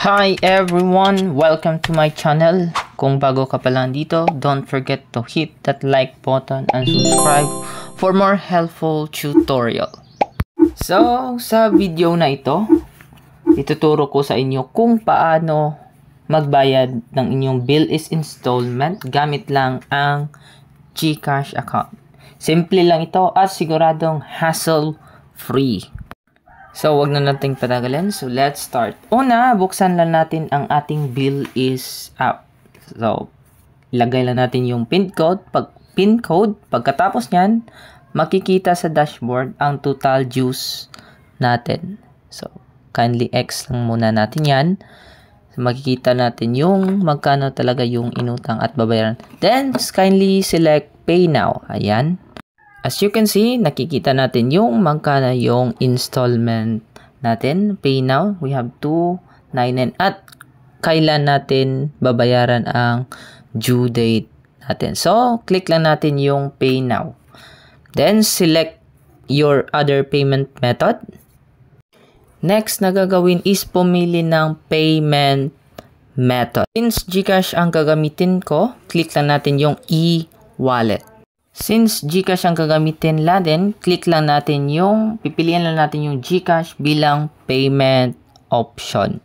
Hi everyone! Welcome to my channel. Kung bago ka pa lang dito, don't forget to hit that like button and subscribe for more helpful tutorial. So, sa video na ito, ituturo ko sa inyo kung paano magbayad ng inyong bill is installment gamit lang ang GCash account. Simple lang ito at siguradong hassle-free. So, wag na nating patagalin. So, let's start. Una, buksan lang natin ang ating bill is app. So, ilagay lang natin yung PIN code. Pagkatapos nyan, makikita sa dashboard ang total dues natin. So, kindly X lang muna natin yan. So, makikita natin yung magkano talaga yung inutang at babayaran. Then, kindly select Pay Now. Ayan. As you can see, nakikita natin yung magkano yung installment natin. Pay Now, we have 299 at kailan natin babayaran ang due date natin. So, click lang natin yung Pay Now. Then, select your other payment method. Next na gagawin is pumili ng payment method. Since GCash ang gagamitin ko, click lang natin yung e-wallet. Since GCash ang gagamitin natin, click lang natin yung, pipilian lang natin yung GCash bilang payment option.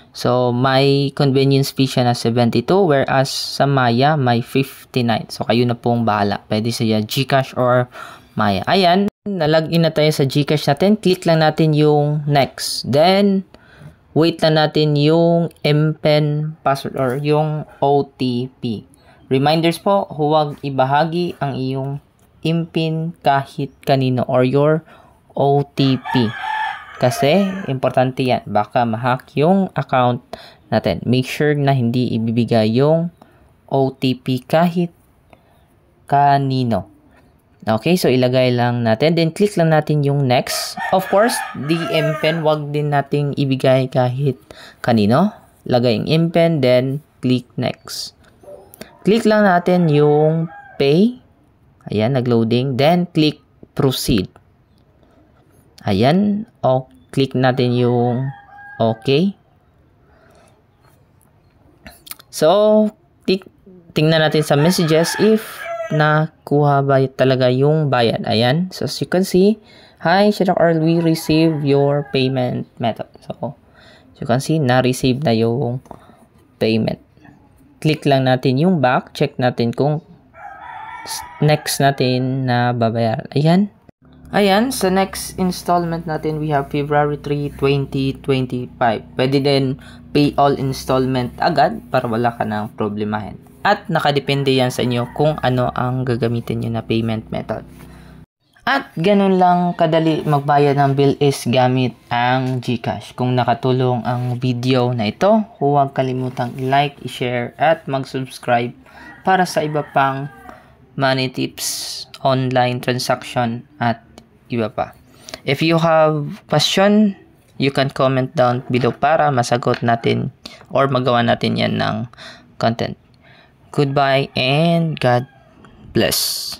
So, may convenience fee siya na 72, whereas sa Maya, may 59. So, kayo na pong bahala. Pwede siya GCash or Maya. Ayan, nalagin na tayo sa GCash natin. Click lang natin yung next. Then, wait lang natin yung MPIN password or yung OTP. Reminders po, huwag ibahagi ang iyong MPIN kahit kanino or your OTP. Kasi, importante yan. Baka ma-hack yung account natin. Make sure na hindi ibibigay yung OTP kahit kanino. Okay, so ilagay lang natin. Then, click lang natin yung next. Of course, the MPIN, huwag din nating ibigay kahit kanino. Lagay yung MPIN, then click next. Click lang natin yung pay. Ayan, nag-loading. Then, click proceed. Ayan. O, click natin yung okay. So, tingnan natin sa messages if nakuha ba talaga yung bayad. Ayan. So, as you can see, hi, Shadok Earl, we receive your payment method. So, as you can see, na-receive na yung payment. Click lang natin yung back. Check natin kung next natin na babayaran. Ayan. Ayan. Sa next installment natin, we have February 3, 2025. Pwede din pay all installment agad para wala ka ng problemahin. At nakadepende yan sa inyo kung ano ang gagamitin nyo na payment method. At ganun lang kadali magbayad ng bill is gamit ang GCash. Kung nakatulong ang video na ito, huwag kalimutang i-like, i-share at mag-subscribe para sa iba pang money tips, online transaction at iba pa. If you have question, you can comment down below para masagot natin or magawa natin yan ng content. Goodbye and God bless.